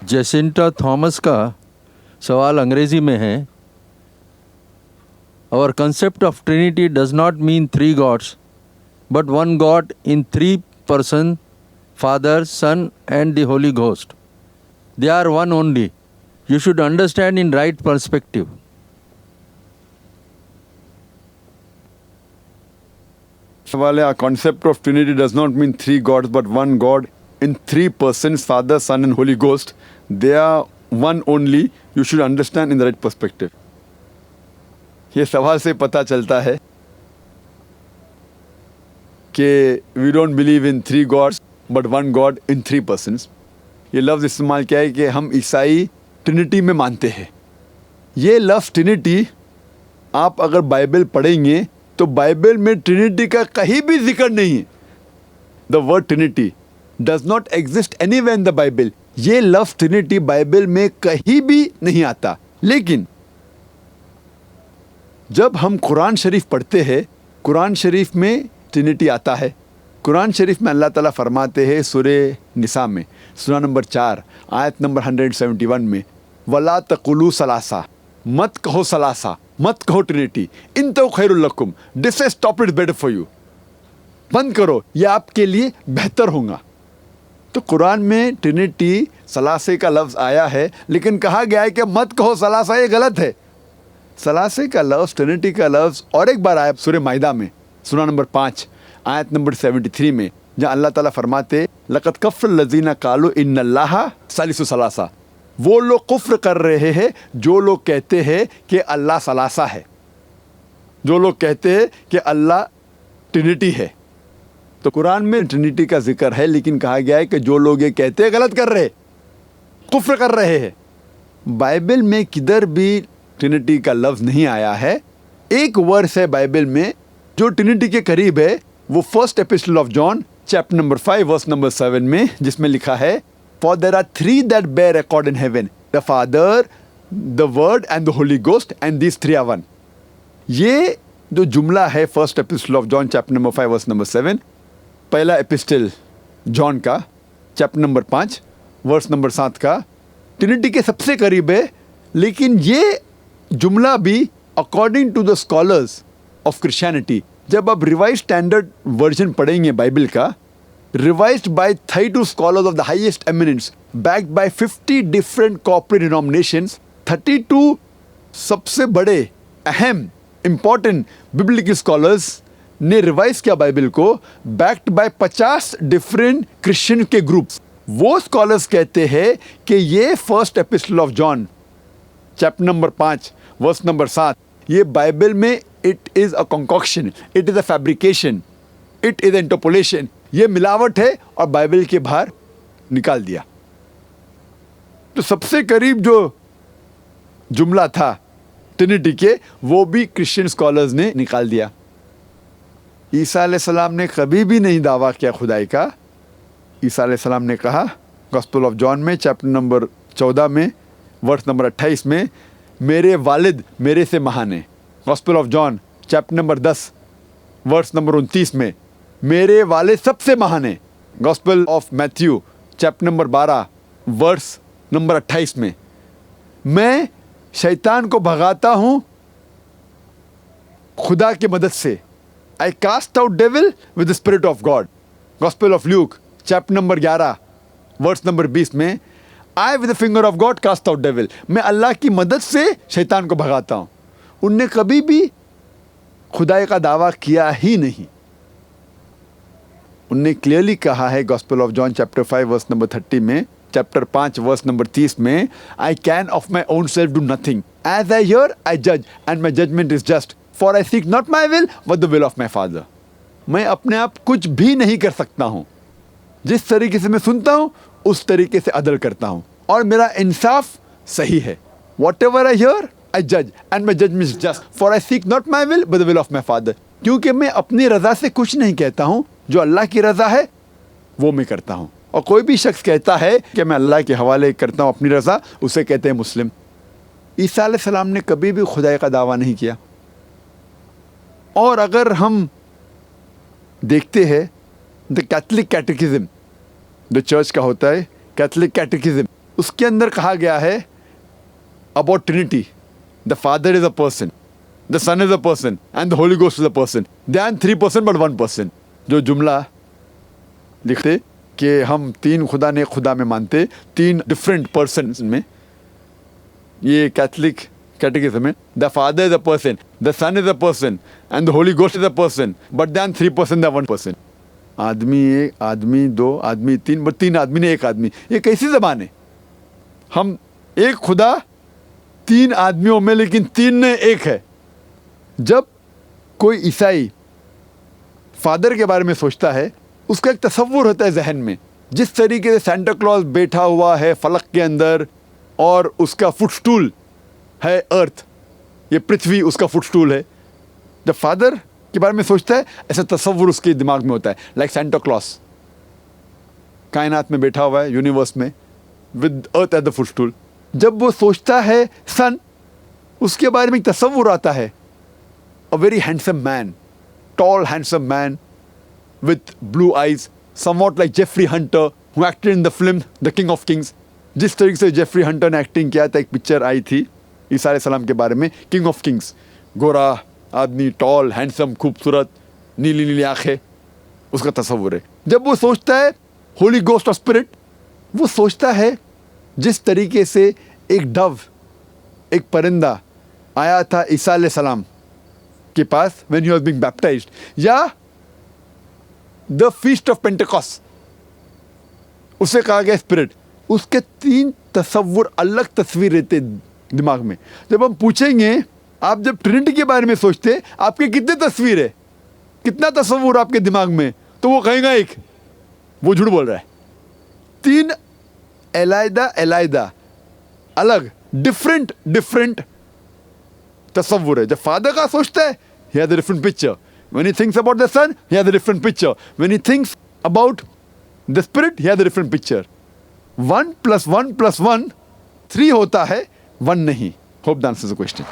Jacinta Thomas का सवाल अंग्रेजी में है, our concept of Trinity does not mean three gods but one God in three person, Father, Son and the Holy Ghost. They are one only. You should understand in right perspective. सवाल है, concept of Trinity does not mean three gods but one God in three persons, Father, Son and Holy Ghost. They are one only. You should understand in the right perspective. ये सवाल से पता चलता है कि we don't believe in three gods but one God in three persons. ये लफ्ज़ इस्तेमाल किया है कि हम ईसाई ट्रिनिटी में मानते हैं. ये लफ्ज़ ट्रिनिटी आप अगर बाइबल पढ़ेंगे तो बाइबल में ट्रिनिटी का कहीं भी जिक्र नहीं है. The word Trinity does not exist anywhere in the Bible. ये लफ्ज़ ट्रिनिटी बाइबल में कहीं भी नहीं आता. लेकिन जब हम कुरान शरीफ पढ़ते हैं, कुरान शरीफ में ट्रिनिटी आता है. कुरान शरीफ में अल्लाह ताला फरमाते हैं सूरे निसा में, सूरा नंबर 4 आयत नंबर 171 में, वला तकुलू सलासा, मत कहो सलासा, मत कहो ट्रिनिटी, इन तो खैरुल लकुम, this is stop it better for you. बंद करो, यह आपके लिए बेहतर होगा. तो कुरान में ट्रिनिटी सलासे का लफ्ज़ आया है, लेकिन कहा गया है कि मत कहो सलासा, ये गलत है. सलासे का लफ्ज़, ट्रिनिटी का लफ्ज़ और एक बार आया सूरे माइदा में, सूरा नंबर 5 आयत नंबर 73 में, जहाँ अल्लाह ताला फरमाते लक़द कफ़र लज़ीना कालू इन्नल्लाह सालिसु सलासा. वो लोग कुफ्र कर रहे हैं जो लोग कहते हैं कि अल्लाह सलासा है, जो लोग कहते हैं कि अल्लाह ट्रिनिटी है. तो कुरान में ट्रिनिटी का जिक्र है, लेकिन कहा गया है कि जो लोग ये कहते हैं गलत कर रहे, कुफ्र कर रहे हैं. बाइबल में किधर भी ट्रिनिटी का लफ्ज़ नहीं आया है. एक वर्स है बाइबल में जो ट्रिनिटी के करीब है, वो first epistle of John chapter number 5 verse number 7 में, जिसमें लिखा है, for there are three that bear record in heaven, the Father, the Word and the Holy Ghost, and these three are one. ये जो जुमला है first epistle of John chapter number 5 verse number 7, पहला epistle John का chapter number 5 verse number 7 का, Trinity के सबसे करीब है. लेकिन ये जुमला भी according to the scholars of Christianity, जब आप रिवाइज स्टैंडर्ड वर्जन पढ़ेंगे बाइबल का, revised by 32 scholars of the highest eminence, backed by 50 different corporate denominations, 32 सबसे बड़े अहम इंपॉर्टेंट बिब्लिकल स्कॉलर्स ने रिवाइज किया बाइबल को, बैक्ड बाय 50 डिफरेंट क्रिश्चियन के ग्रुप्स. वो स्कॉलर्स कहते हैं कि ये first epistle of John chapter number 5 verse number 7, ये बाइबल में it is a concoction, it is a fabrication, it is interpolation, ये मिलावट है और बाइबल के बाहर निकाल दिया. तो सबसे करीब जो जुमला था ट्रिनिटी के, वो भी क्रिश्चियन स्कॉलर्स ने निकाल दिया. ईसा अलैहिस्सलाम ने कभी भी नहीं दावा किया खुदाई का. ईसा अलैहिस्सलाम ने कहा गॉस्पेल ऑफ जॉन में चैप्टर नंबर 14 में वर्स नंबर 28 में, मेरे वालिद मेरे से महान है. Gospel of John chapter number 10 verse number 29 में, मेरे वालिद सबसे महान है. Gospel of Matthew chapter number 12 verse number 28 में, मैं शैतान को भगाता हूँ खुदा की मदद से. I cast out devil with the spirit of God. Gospel of Luke chapter number 11 verse number 20 में, I with the finger of God cast out devil, मैं अल्लाह की मदद से शैतान को भगाता हूँ. उनने कभी भी खुदाई का दावा किया ही नहीं. उनने क्लियरली कहा है Gospel of John chapter 5 verse number 30 में, चैप्टर 5 वर्स नंबर 30 में, I can of my own self do nothing, as I hear I जज and my judgement is just, for I seek not my will but the will of my father. मैं अपने आप कुछ भी नहीं कर सकता हूँ. जिस तरीके से मैं सुनता हूँ उस तरीके से अदल करता हूँ और मेरा इंसाफ सही है. Whatever I hear I जज and my judgement is just, for I seek not my will but the will of my father. क्योंकि मैं अपनी रजा से कुछ नहीं कहता हूँ, जो अल्लाह की रजा है वो मैं करता हूँ. और कोई भी शख्स कहता है कि मैं अल्लाह के हवाले करता हूँ अपनी रजा, उसे कहते हैं मुस्लिम. ईसा अलैहिस्सलाम ने कभी भी खुदाई का दावा नहीं किया. और अगर हम देखते हैं द कैथलिक कैटेकिज्म, जो चर्च का होता है कैथलिक कैटेकिज्म, उसके अंदर कहा गया है about Trinity, the Father is a person, the Son is a person and the Holy Ghost is a person. They are 3 person but 1 person. जो जुमला लिखते कि हम 3 खुदा ने खुदा में मानते, 3 डिफरेंट पर्सन में, ये कैथलिक कैटेकिज्म में the Father is a person, the Son is a person and the Holy Ghost is a person but they are 3 person, the 1 person. आदमी 1, आदमी 2, आदमी 3, बट 3 आदमी ने 1 आदमी। ये कैसी जबान है? हम एक खुदा 3 आदमियों में, लेकिन 3 ने 1 है। जब कोई ईसाई फादर के बारे में सोचता है, उसका एक तसव्वुर होता है जहन में, जिस तरीके से सेंटा क्लॉज बैठा हुआ है फलक के अंदर और उसका फुटस्टूल है अर्थ, ये पृथ्वी उसका फुटस्टूल है। जब फादर के बारे में सोचता है, ऐसा तसव्वुर उसके दिमाग में होता है, लाइक सेंटा क्लॉज कायनात में बैठा हुआ है, यूनिवर्स में, विद अर्थ एट द फुटस्टूल। जब वो सोचता है सन, उसके बारे में एक तसव्वुर आता है, a very handsome man, toll handsome man with blue eyes, somewhat like Jeffrey Hunter who acted in the film The King of Kings। जिस तरीके से जेफरी हंटर ने एक्टिंग किया था, एक पिक्चर आई थी ईसा अलैहिस्सलाम के बारे में, किंग ऑफ किंग्स। गोरा आदमी, टॉल, हैंडसम, खूबसूरत, नीली नीली आंखें, उसका तस्वुर है। जब वो सोचता है होली गोस्ट ऑफ स्पिरिट, वो सोचता है जिस तरीके से एक डव, एक परिंदा आया था ईसा अलैहिस्सलाम के पास when he was being baptised, या द फीस्ट ऑफ पेंटेकॉस्ट, उसे कहा गया स्पिरिट। उसके 3 तस्वुर, अलग तस्वीर रहते दिमाग में। जब हम पूछेंगे आप जब ट्रिनिटी के बारे में सोचते आपके कितने तस्वीर है, कितना तस्वुर आपके दिमाग में, तो वो कहेगा 1, वो झूठ बोल रहा है। 3 अलग अलग डिफरेंट तस्वुर है। जब फादर का सोचता है, he has a different picture. When he thinks about the son, he has a different picture. When he thinks about the spirit, he has a different picture. 1 + 1 + 1 3 होता है, 1 नहीं। Hope that answers the question.